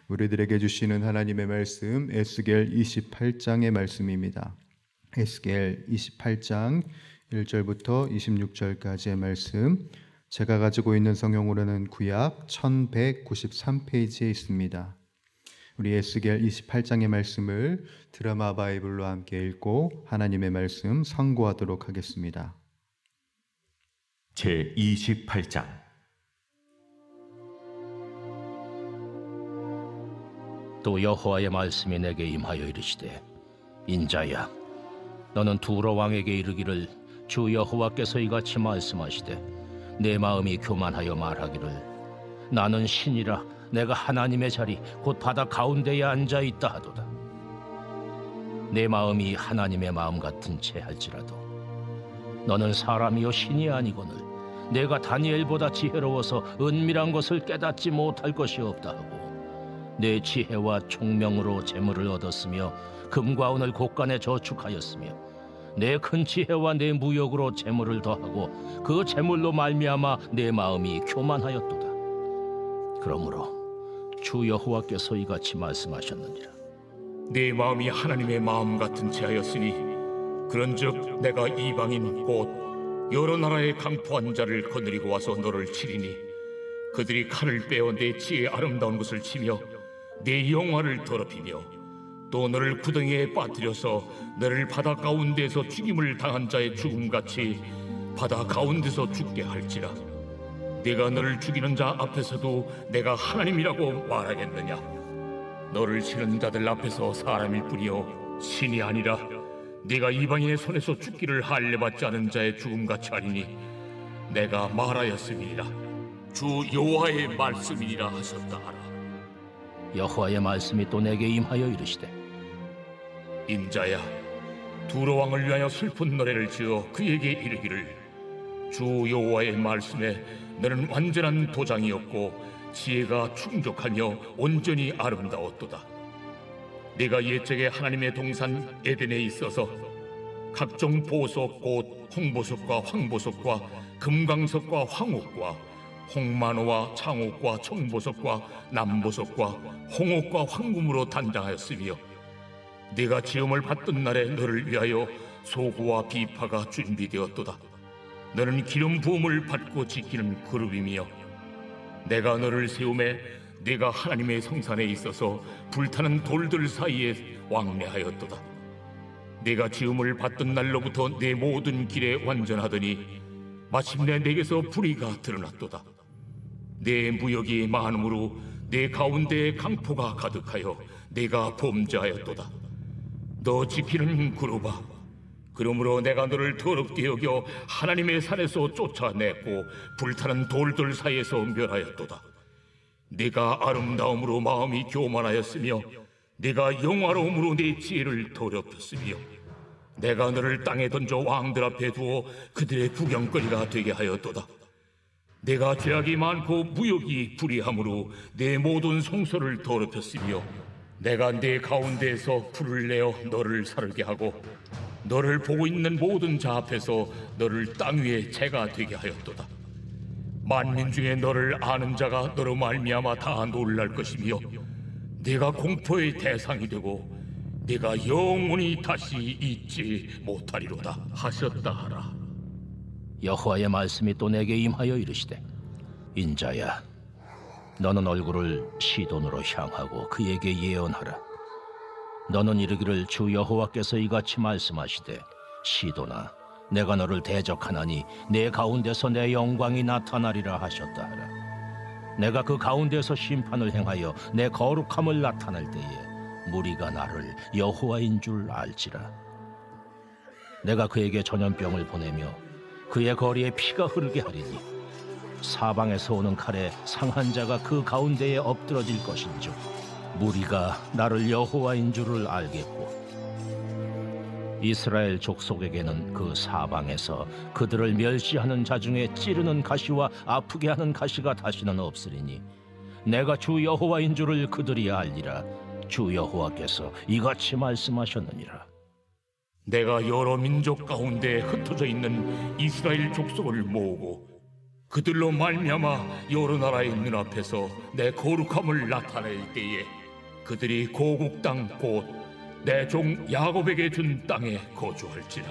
우리들에게 주시는 하나님의 말씀 에스겔 28장의 말씀입니다. 에스겔 28장 1절부터 26절까지의 말씀, 제가 가지고 있는 성경으로는 구약 1193페이지에 있습니다. 우리 에스겔 28장의 말씀을 드라마 바이블로 함께 읽고 하나님의 말씀 상고하도록 하겠습니다. 제28장. 또 여호와의 말씀이 내게 임하여 이르시되, 인자야, 너는 두로 왕에게 이르기를, 주 여호와께서 이같이 말씀하시되, 내 마음이 교만하여 말하기를, 나는 신이라 내가 하나님의 자리 곧 바다 가운데에 앉아 있다 하도다. 내 마음이 하나님의 마음 같은 채 할지라도 너는 사람이요 신이 아니거늘 내가 다니엘보다 지혜로워서 은밀한 것을 깨닫지 못할 것이 없다 하고, 내 지혜와 총명으로 재물을 얻었으며 금과 은을 곳간에 저축하였으며 내 큰 지혜와 내 무역으로 재물을 더하고 그 재물로 말미암아 내 마음이 교만하였도다. 그러므로 주 여호와께서 이같이 말씀하셨느니라. 내 마음이 하나님의 마음 같은 채 하였으니 그런즉 내가 이방인 곧 여러 나라의 강포한 자를 거느리고 와서 너를 치리니 그들이 칼을 빼어 내 지혜의 아름다운 것을 치며 내 영화를 더럽히며 또 너를 구덩이에 빠뜨려서 너를 바다 가운데서 죽임을 당한 자의 죽음같이 바다 가운데서 죽게 할지라. 내가 너를 죽이는 자 앞에서도 내가 하나님이라고 말하겠느냐? 너를 치는 자들 앞에서 사람일 뿐이요 신이 아니라 네가 이방인의 손에서 죽기를 할례받지 않은 자의 죽음같이 하리니 내가 말하였음이니라. 주 여호와의 말씀이니라 하셨다 하라. 여호와의 말씀이 또 내게 임하여 이르시되, 인자야, 두로 왕을 위하여 슬픈 노래를 지어 그에게 이르기를, 주 여호와의 말씀에 너는 완전한 도장이었고 지혜가 충족하며 온전히 아름다웠도다. 네가 옛적에 하나님의 동산 에덴에 있어서 각종 보석 곧 홍보석과 황보석과 금강석과 황옥과 홍만호와 창옥과 청보석과 남보석과 홍옥과 황금으로 단장하였으며 네가 지음을 받던 날에 너를 위하여 소구와 비파가 준비되었도다. 너는 기름 부음을 받고 지키는 그룹이며 내가 너를 세우매 네가 하나님의 성산에 있어서 불타는 돌들 사이에 왕래하였도다. 네가 지음을 받던 날로부터 내 모든 길에 완전하더니 마침내 내게서 불의가 드러났도다. 내 무역이 많음으로 내 가운데에 강포가 가득하여 내가 범죄하였도다. 너 지키는 그룹아, 그러므로 내가 너를 더럽게 여겨 하나님의 산에서 쫓아냈고 불타는 돌들 사이에서 멸하였도다. 네가 아름다움으로 마음이 교만하였으며 네가 영화로움으로 내 지혜를 더럽혔으며 내가 너를 땅에 던져 왕들 앞에 두어 그들의 구경거리가 되게 하였도다. 내가 죄악이 많고 무역이 불의함으로 내 모든 성소를 더럽혔으며 내가 내 가운데에서 불을 내어 너를 사르게 하고 너를 보고 있는 모든 자 앞에서 너를 땅 위에 재가 되게 하였도다. 만민 중에 너를 아는 자가 너로 말미암아 다 놀랄 것이며 네가 공포의 대상이 되고 네가 영원히 다시 잊지 못하리로다 하셨다 하라. 여호와의 말씀이 또 내게 임하여 이르시되, 인자야, 너는 얼굴을 시돈으로 향하고 그에게 예언하라. 너는 이르기를, 주 여호와께서 이같이 말씀하시되, 시돈아, 내가 너를 대적하나니 내 가운데서 내 영광이 나타나리라 하셨다 하라. 내가 그 가운데서 심판을 행하여 내 거룩함을 나타낼 때에 무리가 나를 여호와인 줄 알지라. 내가 그에게 전염병을 보내며 그의 거리에 피가 흐르게 하리니 사방에서 오는 칼에 상한 자가 그 가운데에 엎드러질 것인즉 무리가 나를 여호와인 줄을 알겠고, 이스라엘 족속에게는 그 사방에서 그들을 멸시하는 자 중에 찌르는 가시와 아프게 하는 가시가 다시는 없으리니 내가 주 여호와인 줄을 그들이 알리라. 주 여호와께서 이같이 말씀하셨느니라. 내가 여러 민족 가운데 흩어져 있는 이스라엘 족속을 모으고 그들로 말미암아 여러 나라의 눈앞에서 내 거룩함을 나타낼 때에 그들이 고국 땅 곧 내 종 야곱에게 준 땅에 거주할지라.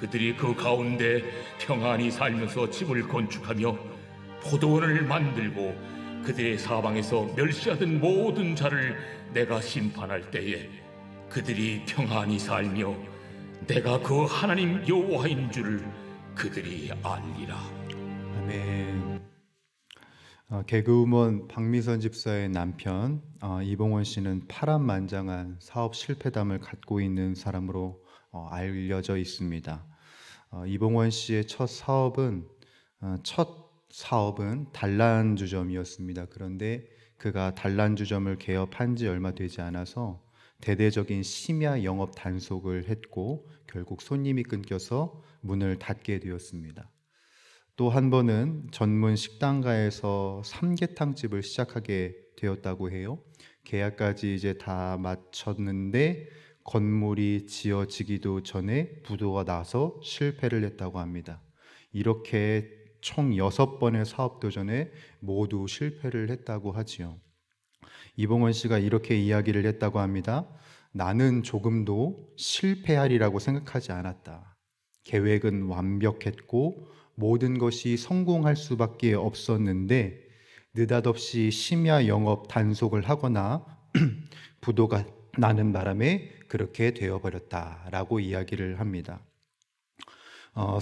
그들이 그 가운데 평안히 살면서 집을 건축하며 포도원을 만들고 그들의 사방에서 멸시하던 모든 자를 내가 심판할 때에 그들이 평안히 살며 내가 그 하나님 여호와인 줄을 그들이 알리라. 아멘. 개그우먼 박미선 집사의 남편 이봉원 씨는 파란만장한 사업 실패담을 갖고 있는 사람으로 알려져 있습니다. 이봉원 씨의 첫 사업은 단란주점이었습니다. 그런데 그가 단란주점을 개업한 지 얼마 되지 않아서 대대적인 심야 영업 단속을 했고 결국 손님이 끊겨서 문을 닫게 되었습니다. 또 한 번은 전문 식당가에서 삼계탕집을 시작하게 되었다고 해요. 계약까지 이제 다 마쳤는데 건물이 지어지기도 전에 부도가 나서 실패를 했다고 합니다. 이렇게 총 6번의 사업 도전에 모두 실패를 했다고 하지요. 이봉원 씨가 이렇게 이야기를 했다고 합니다. 나는 조금도 실패하리라고 생각하지 않았다. 계획은 완벽했고 모든 것이 성공할 수밖에 없었는데 느닷없이 심야 영업 단속을 하거나 부도가 나는 바람에 그렇게 되어버렸다라고 이야기를 합니다.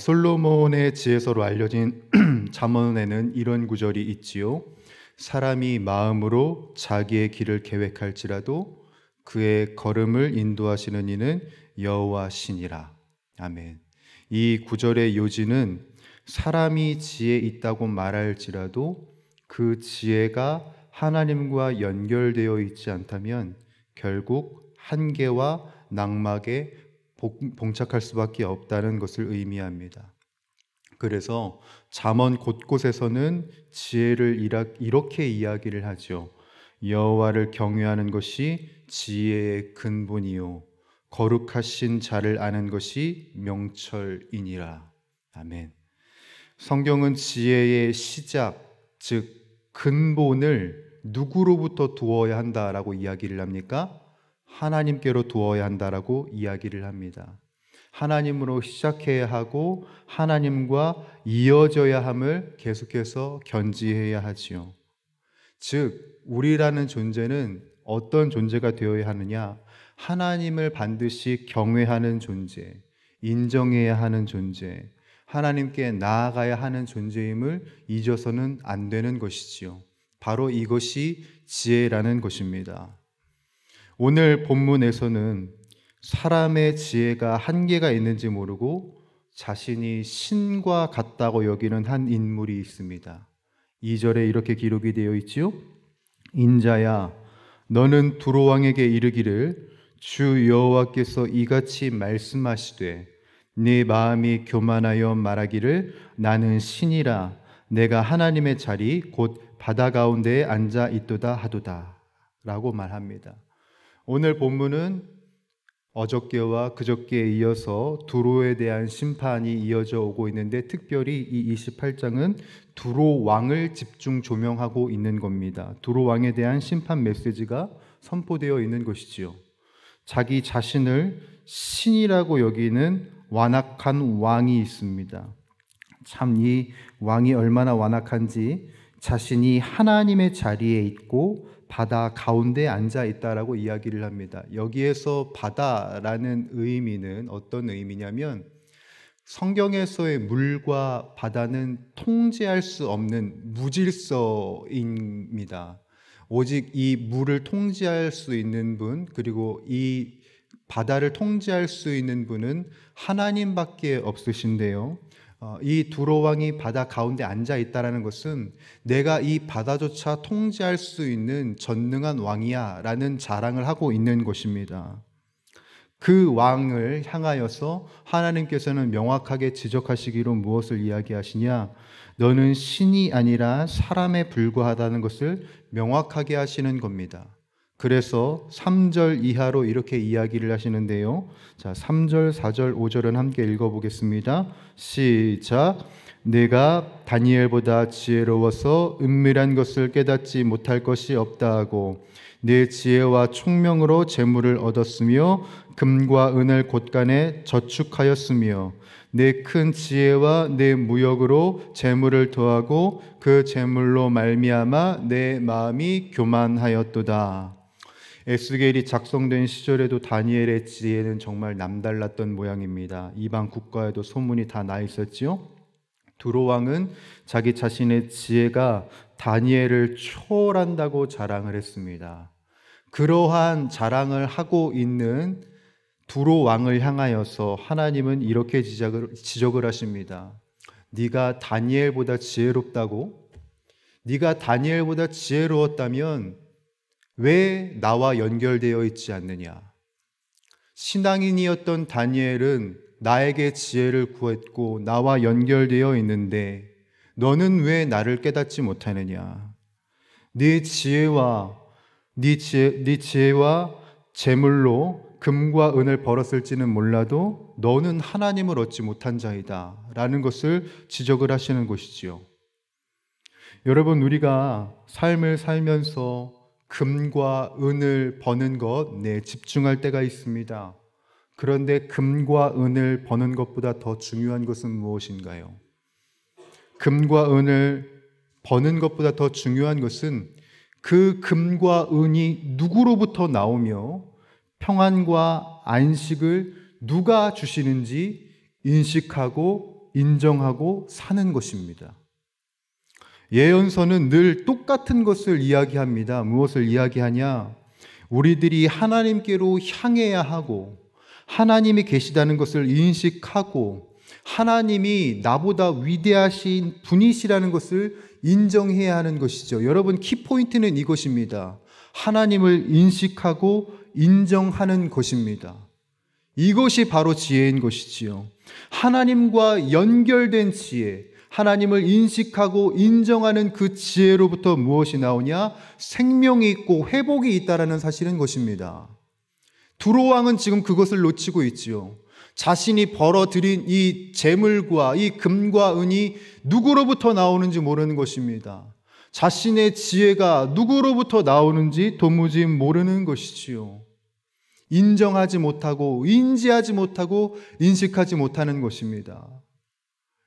솔로몬의 지혜서로 알려진 잠언에는 이런 구절이 있지요. 사람이 마음으로 자기의 길을 계획할지라도 그의 걸음을 인도하시는 이는 여호와시니라. 아멘. 이 구절의 요지는 사람이 지혜 있다고 말할지라도 그 지혜가 하나님과 연결되어 있지 않다면 결국 한계와 낙막에 봉착할 수밖에 없다는 것을 의미합니다. 그래서 잠언 곳곳에서는 지혜를 이렇게 이야기를 하죠. 여호와를 경외하는 것이 지혜의 근본이요 거룩하신 자를 아는 것이 명철이니라. 아멘. 성경은 지혜의 시작, 즉 근본을 누구로부터 두어야 한다라고 이야기를 합니까? 하나님께로 두어야 한다라고 이야기를 합니다. 하나님으로 시작해야 하고 하나님과 이어져야 함을 계속해서 견지해야 하지요. 즉 우리라는 존재는 어떤 존재가 되어야 하느냐? 하나님을 반드시 경외하는 존재, 인정해야 하는 존재, 하나님께 나아가야 하는 존재임을 잊어서는 안 되는 것이지요. 바로 이것이 지혜라는 것입니다. 오늘 본문에서는 사람의 지혜가 한계가 있는지 모르고 자신이 신과 같다고 여기는 한 인물이 있습니다. 2절에 이렇게 기록이 되어 있지요. 인자야, 너는 두로 왕에게 이르기를 주 여호와께서 이같이 말씀하시되 네 마음이 교만하여 말하기를 나는 신이라 내가 하나님의 자리 곧 바다 가운데에 앉아 있도다 하도다 라고 말합니다. 오늘 본문은 어저께와 그저께에 이어서 두로에 대한 심판이 이어져 오고 있는데 특별히 이 28장은 두로 왕을 집중 조명하고 있는 겁니다. 두로 왕에 대한 심판 메시지가 선포되어 있는 것이지요. 자기 자신을 신이라고 여기는 완악한 왕이 있습니다. 참 이 왕이 얼마나 완악한지 자신이 하나님의 자리에 있고 바다 가운데 앉아 있다라고 이야기를 합니다. 여기에서 바다라는 의미는 어떤 의미냐면 성경에서의 물과 바다는 통제할 수 없는 무질서입니다. 오직 이 물을 통제할 수 있는 분, 그리고 이 바다를 통제할 수 있는 분은 하나님밖에 없으신데요. 이 두로 왕이 바다 가운데 앉아 있다라는 것은 내가 이 바다조차 통제할 수 있는 전능한 왕이야 라는 자랑을 하고 있는 것입니다. 그 왕을 향하여서 하나님께서는 명확하게 지적하시기로 무엇을 이야기하시냐? 너는 신이 아니라 사람에 불과하다는 것을 명확하게 하시는 겁니다. 그래서 3절 이하로 이렇게 이야기를 하시는데요. 자, 3절, 4절, 5절은 함께 읽어보겠습니다. 시작. 내가 다니엘보다 지혜로워서 은밀한 것을 깨닫지 못할 것이 없다 하고 내 지혜와 총명으로 재물을 얻었으며 금과 은을 곳간에 저축하였으며 내 큰 지혜와 내 무역으로 재물을 더하고 그 재물로 말미암아 내 마음이 교만하였도다. 에스겔이 작성된 시절에도 다니엘의 지혜는 정말 남달랐던 모양입니다. 이방 국가에도 소문이 다 나 있었지요. 두로 왕은 자기 자신의 지혜가 다니엘을 초월한다고 자랑을 했습니다. 그러한 자랑을 하고 있는 두로 왕을 향하여서 하나님은 이렇게 지적을 하십니다. 네가 다니엘보다 지혜롭다고? 네가 다니엘보다 지혜로웠다면 왜 나와 연결되어 있지 않느냐? 신앙인이었던 다니엘은 나에게 지혜를 구했고 나와 연결되어 있는데 너는 왜 나를 깨닫지 못하느냐? 네 지혜와 재물로 금과 은을 벌었을지는 몰라도 너는 하나님을 얻지 못한 자이다 라는 것을 지적을 하시는 것이지요. 여러분, 우리가 삶을 살면서 금과 은을 버는 것, 집중할 때가 있습니다. 그런데 금과 은을 버는 것보다 더 중요한 것은 무엇인가요? 금과 은을 버는 것보다 더 중요한 것은 그 금과 은이 누구로부터 나오며 평안과 안식을 누가 주시는지 인식하고 인정하고 사는 것입니다. 예언서는 늘 똑같은 것을 이야기합니다. 무엇을 이야기하냐? 우리들이 하나님께로 향해야 하고 하나님이 계시다는 것을 인식하고 하나님이 나보다 위대하신 분이시라는 것을 인정해야 하는 것이죠. 여러분, 키포인트는 이것입니다. 하나님을 인식하고 인정하는 것입니다. 이것이 바로 지혜인 것이지요. 하나님과 연결된 지혜, 하나님을 인식하고 인정하는 그 지혜로부터 무엇이 나오냐? 생명이 있고 회복이 있다라는 사실인 것입니다. 두로 왕은 지금 그것을 놓치고 있지요. 자신이 벌어들인 이 재물과 이 금과 은이 누구로부터 나오는지 모르는 것입니다. 자신의 지혜가 누구로부터 나오는지 도무지 모르는 것이지요. 인정하지 못하고 인지하지 못하고 인식하지 못하는 것입니다.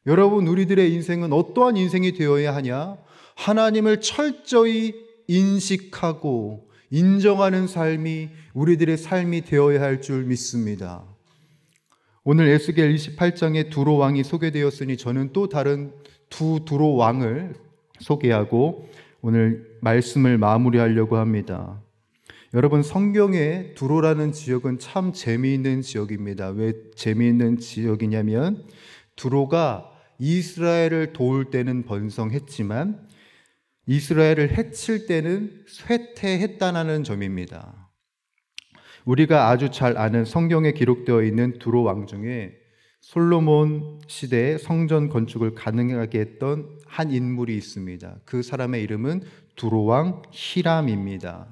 여러분, 우리들의 인생은 어떠한 인생이 되어야 하냐? 하나님을 철저히 인식하고 인정하는 삶이 우리들의 삶이 되어야 할 줄 믿습니다. 오늘 에스겔 28장에 두로 왕이 소개되었으니 저는 또 다른 두 두로 왕을 소개하고 오늘 말씀을 마무리하려고 합니다. 여러분, 성경에 두로라는 지역은 참 재미있는 지역입니다. 왜 재미있는 지역이냐면 두로가 이스라엘을 도울 때는 번성했지만 이스라엘을 해칠 때는 쇠퇴했다는 점입니다. 우리가 아주 잘 아는 성경에 기록되어 있는 두로 왕 중에 솔로몬 시대에 성전 건축을 가능하게 했던 한 인물이 있습니다. 그 사람의 이름은 두로 왕 히람입니다.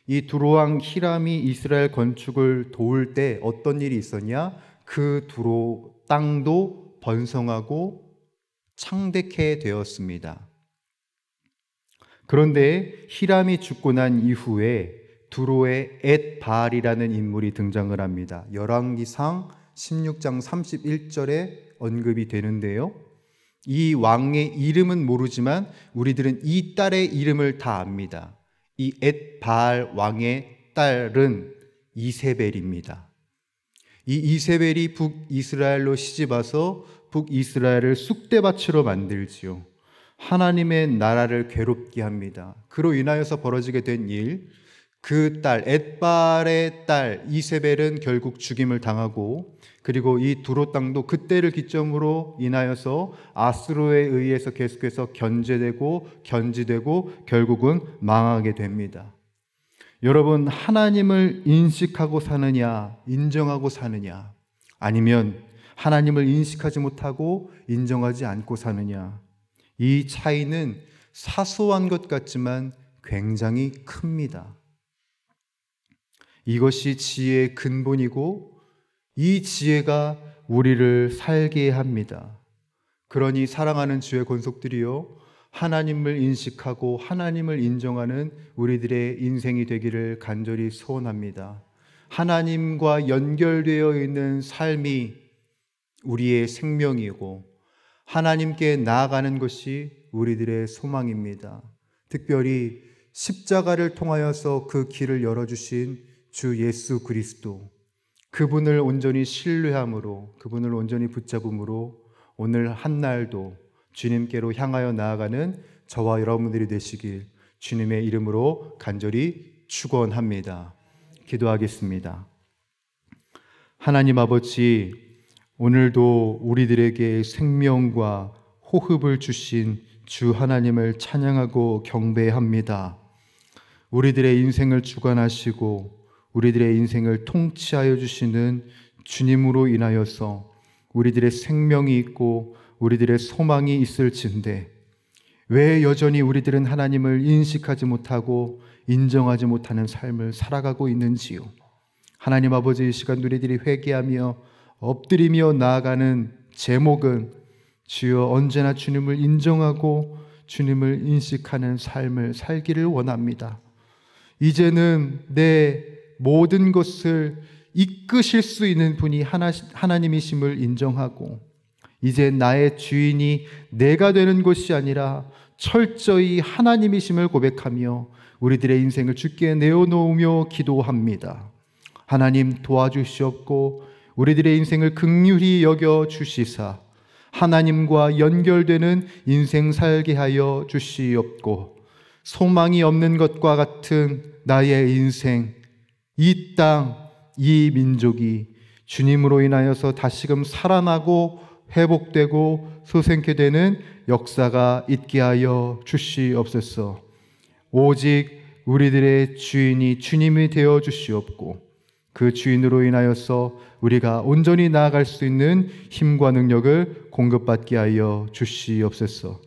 이 두로 왕 히람이 이스라엘 건축을 도울 때 어떤 일이 있었냐? 그 두로 땅도 번성하고 창대케 되었습니다. 그런데 히람이 죽고 난 이후에 두로의 엣바알이라는 인물이 등장을 합니다. 열왕기상 16장 31절에 언급이 되는데요. 이 왕의 이름은 모르지만 우리들은 이 딸의 이름을 다 압니다. 이 엣바알 왕의 딸은 이세벨입니다. 이 이세벨이 북이스라엘로 시집와서 북이스라엘을 쑥대밭으로 만들지요. 하나님의 나라를 괴롭게 합니다. 그로 인하여서 벌어지게 된 일, 그 딸 엣바알의 딸 이세벨은 결국 죽임을 당하고, 그리고 이 두로 땅도 그때를 기점으로 인하여서 아수르에 의해서 계속해서 견제되고 결국은 망하게 됩니다. 여러분, 하나님을 인식하고 사느냐, 인정하고 사느냐, 아니면 하나님을 인식하지 못하고 인정하지 않고 사느냐, 이 차이는 사소한 것 같지만 굉장히 큽니다. 이것이 지혜의 근본이고 이 지혜가 우리를 살게 합니다. 그러니 사랑하는 주의 권속들이여, 하나님을 인식하고 하나님을 인정하는 우리들의 인생이 되기를 간절히 소원합니다. 하나님과 연결되어 있는 삶이 우리의 생명이고 하나님께 나아가는 것이 우리들의 소망입니다. 특별히 십자가를 통하여서 그 길을 열어주신 주 예수 그리스도, 그분을 온전히 신뢰함으로, 그분을 온전히 붙잡음으로 오늘 한날도 주님께로 향하여 나아가는 저와 여러분들이 되시길 주님의 이름으로 간절히 축원합니다. 기도하겠습니다. 하나님 아버지, 오늘도 우리들에게 생명과 호흡을 주신 주 하나님을 찬양하고 경배합니다. 우리들의 인생을 주관하시고 우리들의 인생을 통치하여 주시는 주님으로 인하여서 우리들의 생명이 있고 우리들의 소망이 있을진데 왜 여전히 우리들은 하나님을 인식하지 못하고 인정하지 못하는 삶을 살아가고 있는지요? 하나님 아버지, 이 시간 우리들이 회개하며 엎드리며 나아가는 제목은 주여 언제나 주님을 인정하고 주님을 인식하는 삶을 살기를 원합니다. 이제는 내 모든 것을 이끄실 수 있는 분이 하나님이심을 인정하고 이제 나의 주인이 내가 되는 것이 아니라 철저히 하나님이심을 고백하며 우리들의 인생을 주께 내어놓으며 기도합니다. 하나님 도와주시옵고 우리들의 인생을 긍휼히 여겨 주시사 하나님과 연결되는 인생 살게 하여 주시옵고 소망이 없는 것과 같은 나의 인생, 이 땅, 이 민족이 주님으로 인하여서 다시금 살아나고 회복되고 소생케 되는 역사가 있게 하여 주시옵소서. 오직 우리들의 주인이 주님이 되어 주시옵고 그 주인으로 인하여서 우리가 온전히 나아갈 수 있는 힘과 능력을 공급받게 하여 주시옵소서.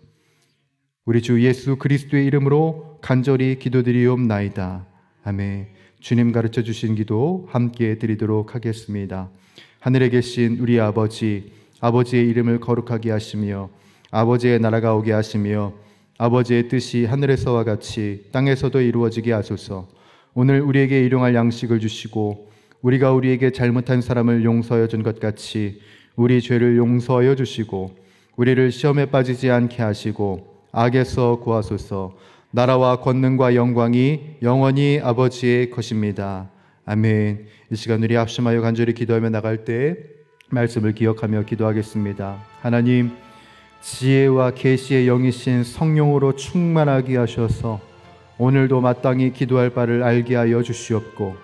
우리 주 예수 그리스도의 이름으로 간절히 기도드리옵나이다. 아멘. 주님 가르쳐 주신 기도 함께 드리도록 하겠습니다. 하늘에 계신 우리 아버지, 아버지의 이름을 거룩하게 하시며 아버지의 나라가 오게 하시며 아버지의 뜻이 하늘에서와 같이 땅에서도 이루어지게 하소서. 오늘 우리에게 일용할 양식을 주시고 우리가 우리에게 잘못한 사람을 용서하여 준 것 같이 우리 죄를 용서하여 주시고 우리를 시험에 빠지지 않게 하시고 악에서 구하소서. 나라와 권능과 영광이 영원히 아버지의 것입니다. 아멘. 이 시간 우리 합심하여 간절히 기도하며 나갈 때 말씀을 기억하며 기도하겠습니다. 하나님, 지혜와 계시의 영이신 성령으로 충만하게 하셔서 오늘도 마땅히 기도할 바를 알게 하여 주시옵고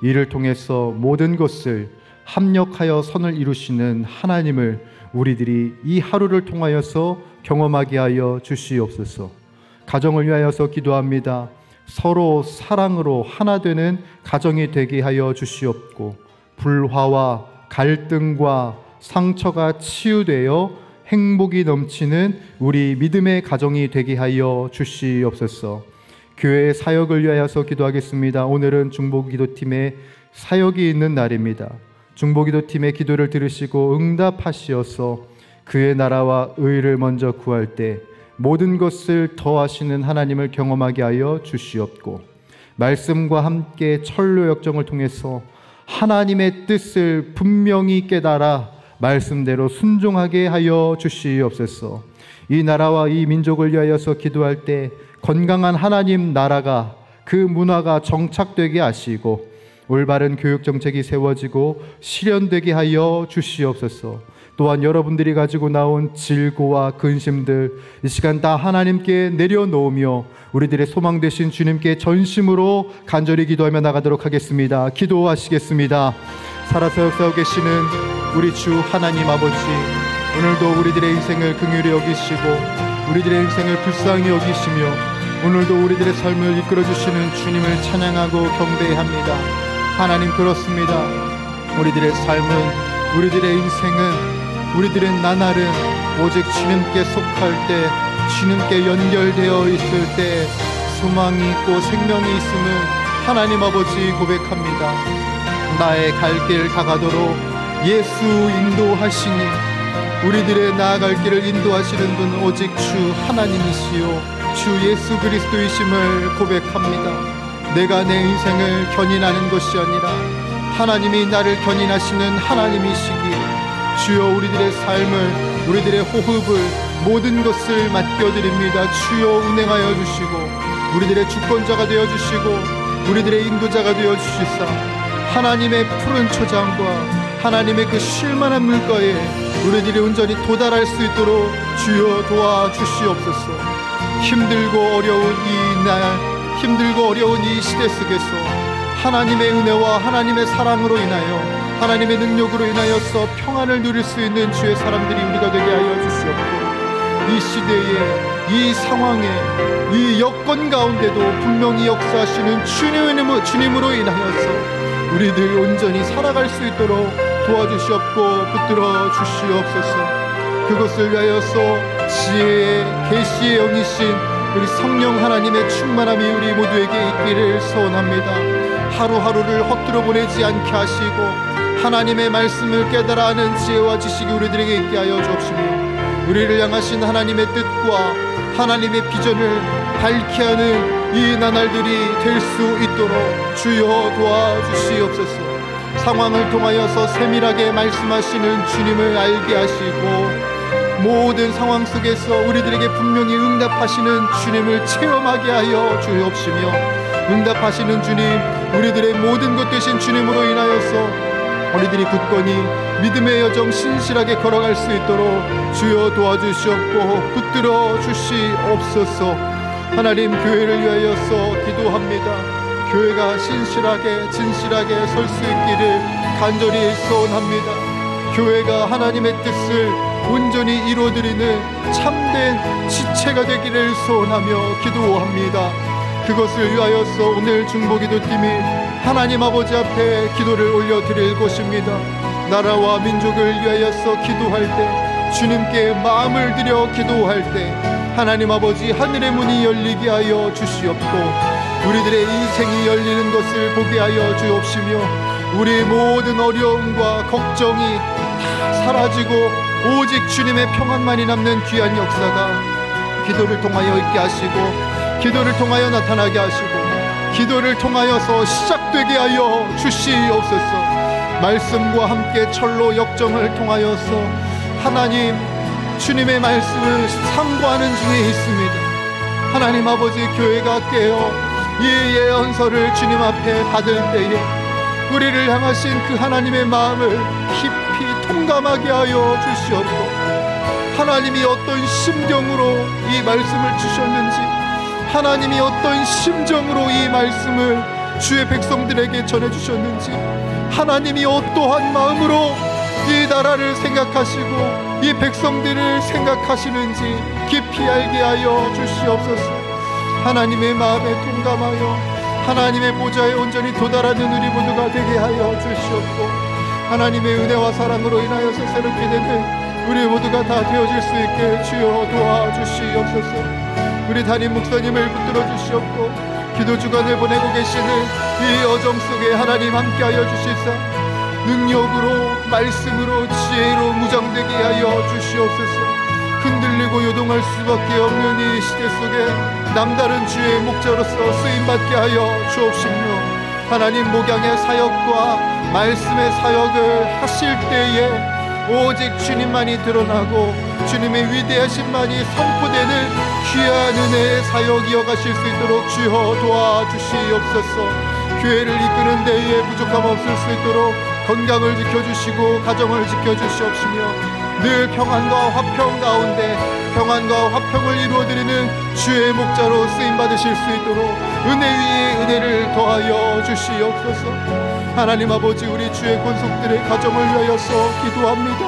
이를 통해서 모든 것을 합력하여 선을 이루시는 하나님을 우리들이 이 하루를 통하여서 경험하게 하여 주시옵소서. 가정을 위하여서 기도합니다. 서로 사랑으로 하나 되는 가정이 되게 하여 주시옵고 불화와 갈등과 상처가 치유되어 행복이 넘치는 우리 믿음의 가정이 되게 하여 주시옵소서. 교회의 사역을 위하여서 기도하겠습니다. 오늘은 중보기도팀의 사역이 있는 날입니다. 중보기도팀의 기도를 들으시고 응답하시어서 그의 나라와 의를 먼저 구할 때 모든 것을 더하시는 하나님을 경험하게 하여 주시옵고 말씀과 함께 천로 역정을 통해서 하나님의 뜻을 분명히 깨달아 말씀대로 순종하게 하여 주시옵소서. 이 나라와 이 민족을 위하여서 기도할 때 건강한 하나님 나라가 그 문화가 정착되게 하시고 올바른 교육 정책이 세워지고 실현되게 하여 주시옵소서. 또한 여러분들이 가지고 나온 질고와 근심들 이 시간 다 하나님께 내려놓으며 우리들의 소망 되신 주님께 전심으로 간절히 기도하며 나가도록 하겠습니다. 기도하시겠습니다. 살아서 역사하고 계시는 우리 주 하나님 아버지, 오늘도 우리들의 인생을 긍휼히 여기시고 우리들의 인생을 불쌍히 여기시며 오늘도 우리들의 삶을 이끌어주시는 주님을 찬양하고 경배합니다. 하나님, 그렇습니다. 우리들의 삶은, 우리들의 인생은, 우리들의 나날은 오직 주님께 속할 때, 주님께 연결되어 있을 때 소망이 있고 생명이 있음을 하나님 아버지 고백합니다. 나의 갈 길 다가도록 예수 인도하시니 우리들의 나아갈 길을 인도하시는 분 오직 주 하나님이시요 주 예수 그리스도이심을 고백합니다. 내가 내 인생을 견인하는 것이 아니라 하나님이 나를 견인하시는 하나님이시기에 주여 우리들의 삶을, 우리들의 호흡을, 모든 것을 맡겨드립니다. 주여 운행하여 주시고 우리들의 주권자가 되어주시고 우리들의 인도자가 되어주시사 하나님의 푸른 초장과 하나님의 그 쉴만한 물가에 우리들이 온전히 도달할 수 있도록 주여 도와주시옵소서. 힘들고 어려운 이 날, 힘들고 어려운 이 시대 속에서 하나님의 은혜와 하나님의 사랑으로 인하여 하나님의 능력으로 인하여서 평안을 누릴 수 있는 주의 사람들이 우리가 되게 하여 주시옵고 이 시대에 이 상황에 이 여건 가운데도 분명히 역사하시는 주님으로 인하여서 우리들 온전히 살아갈 수 있도록 도와주시옵고 붙들어 주시옵소서. 그것을 위하여서 지혜의 계시의 영이신 우리 성령 하나님의 충만함이 우리 모두에게 있기를 소원합니다. 하루하루를 헛되어 보내지 않게 하시고 하나님의 말씀을 깨달아 하는 지혜와 지식이 우리들에게 있게 하여 주옵시며 우리를 향하신 하나님의 뜻과 하나님의 비전을 밝게 하는 이 나날들이 될 수 있도록 주여 도와주시옵소서. 상황을 통하여서 세밀하게 말씀하시는 주님을 알게 하시고 모든 상황 속에서 우리들에게 분명히 응답하시는 주님을 체험하게 하여 주옵시며 응답하시는 주님, 우리들의 모든 것 되신 주님으로 인하여서 우리들이 굳건히 믿음의 여정 신실하게 걸어갈 수 있도록 주여 도와주시옵고 붙들어 주시옵소서. 하나님, 교회를 위하여서 기도합니다. 교회가 신실하게 진실하게 설 수 있기를 간절히 소원합니다. 교회가 하나님의 뜻을 온전히 이루어드리는 참된 지체가 되기를 소원하며 기도합니다. 그것을 위하여서 오늘 중보기도팀이 하나님 아버지 앞에 기도를 올려드릴 것입니다. 나라와 민족을 위하여서 기도할 때, 주님께 마음을 들여 기도할 때 하나님 아버지 하늘의 문이 열리게 하여 주시옵고 우리들의 인생이 열리는 것을 보게 하여 주옵시며 우리 모든 어려움과 걱정이 다 사라지고 오직 주님의 평안만이 남는 귀한 역사가 기도를 통하여 있게 하시고 기도를 통하여 나타나게 하시고 기도를 통하여서 시작되게 하여 주시옵소서. 말씀과 함께 철로 역정을 통하여서 하나님 주님의 말씀을 상고하는 중에 있습니다. 하나님 아버지, 교회가 깨어 이 예언서를 주님 앞에 받을 때에 우리를 향하신 그 하나님의 마음을 깊이 통감하게 하여 주시옵고 하나님이 어떤 심정으로 이 말씀을 주셨는지 하나님이 어떤 심정으로 이 말씀을 주의 백성들에게 전해주셨는지 하나님이 어떠한 마음으로 이 나라를 생각하시고 이 백성들을 생각하시는지 깊이 알게 하여 주시옵소서. 하나님의 마음에 동감하여 하나님의 보좌에 온전히 도달하는 우리 모두가 되게 하여 주시옵고 하나님의 은혜와 사랑으로 인하여서 새롭게 되는 우리 모두가 다 되어질 수 있게 주여 도와주시옵소서. 우리 담임 목사님을 붙들어 주시옵고 기도 주간을 보내고 계시는 이 여정 속에 하나님 함께하여 주시사 능력으로 말씀으로 지혜로 무장되게 하여 주시옵소서. 흔들리고 요동할 수밖에 없는 이 시대 속에 남다른 주의 목자로서 쓰임받게 하여 주옵시며 하나님 목양의 사역과 말씀의 사역을 하실 때에 오직 주님만이 드러나고 주님의 위대하심만이 선포되는 귀한 은혜의 사역 이어가실 수 있도록 주여 도와주시옵소서. 교회를 이끄는 데에 부족함 없을 수 있도록 건강을 지켜주시고 가정을 지켜주시옵시며 늘 평안과 화평 가운데 평안과 화평을 이루어드리는 주의 목자로 쓰임받으실 수 있도록 은혜 위에 은혜를 더하여 주시옵소서. 하나님 아버지, 우리 주의 권속들의 가정을 위하여서 기도합니다.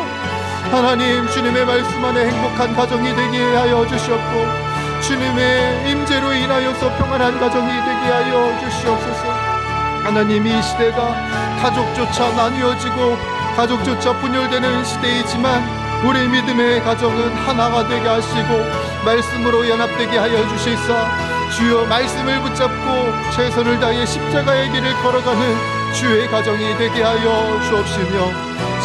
하나님, 주님의 말씀 안에 행복한 가정이 되게 하여 주시옵고 주님의 임재로 인하여서 평안한 가정이 되게 하여 주시옵소서. 하나님, 이 시대가 가족조차 나뉘어지고 가족조차 분열되는 시대이지만 우리 믿음의 가정은 하나가 되게 하시고 말씀으로 연합되게 하여 주시사 주여 말씀을 붙잡고 최선을 다해 십자가의 길을 걸어가는 주의 가정이 되게 하여 주옵시며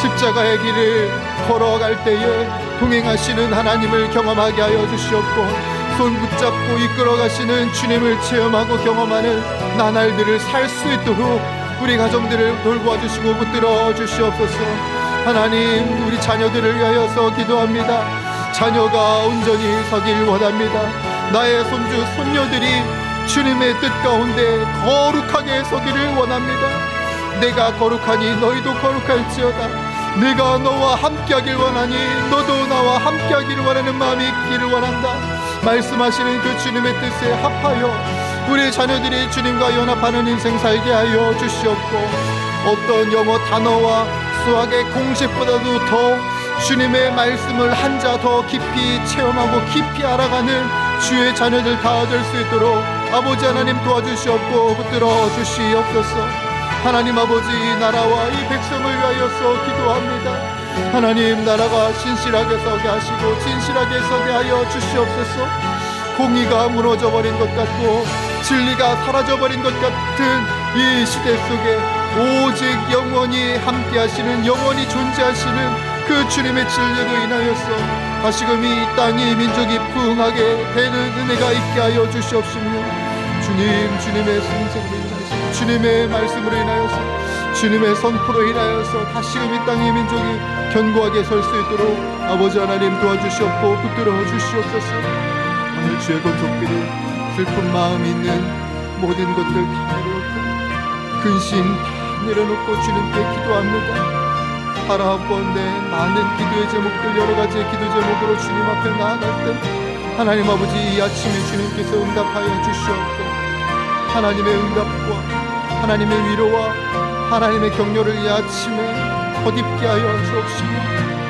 십자가의 길을 걸어갈 때에 동행하시는 하나님을 경험하게 하여 주시옵고 손 붙잡고 이끌어가시는 주님을 체험하고 경험하는 나날들을 살 수 있도록 우리 가정들을 돌보아 주시고 붙들어 주시옵소서. 하나님, 우리 자녀들을 위하여서 기도합니다. 자녀가 온전히 서길 원합니다. 나의 손주 손녀들이 주님의 뜻 가운데 거룩하게 서기를 원합니다. 내가 거룩하니 너희도 거룩할지어다. 내가 너와 함께하길 원하니 너도 나와 함께하기를 원하는 마음이 있기를 원한다. 말씀하시는 그 주님의 뜻에 합하여 우리 자녀들이 주님과 연합하는 인생 살게 하여 주시옵고 어떤 영어 단어와 수학의 공식보다도 더 주님의 말씀을 한자 더 깊이 체험하고 깊이 알아가는 주의 자녀들 다 될 수 있도록 아버지 하나님 도와주시옵고 붙들어 주시옵소서. 하나님 아버지, 이 나라와 이 백성을 위하여서 기도합니다. 하나님, 나라가 신실하게 서게 하시고 진실하게 서게 하여 주시옵소서. 공의가 무너져버린 것 같고 진리가 사라져버린 것 같은 이 시대 속에 오직 영원히 함께 하시는, 영원히 존재하시는 그 주님의 진리로 인하여서 다시금 이 땅이 민족이 부흥하게 되는 은혜가 있게 하여 주시옵시며 주님, 주님의 생생으로 인하여서 주님의 말씀으로 인하여서 주님의 선포로 인하여서 다시금 이 땅의 민족이 견고하게 설 수 있도록 아버지 하나님 도와주시옵고 붙들어 주시옵소서. 오늘 주의 권속들이 슬픈 마음 있는 모든 것들 다 내려놓고 근심 다 내려놓고 주님께 기도합니다. 바라본데 많은 기도의 제목들, 여러 가지의 기도 제목으로 주님 앞에 나아갈 때 하나님 아버지, 이 아침에 주님께서 응답하여 주시옵고 하나님의 응답과 하나님의 위로와 하나님의 격려를 이 아침에 덧입게 하여 주옵시며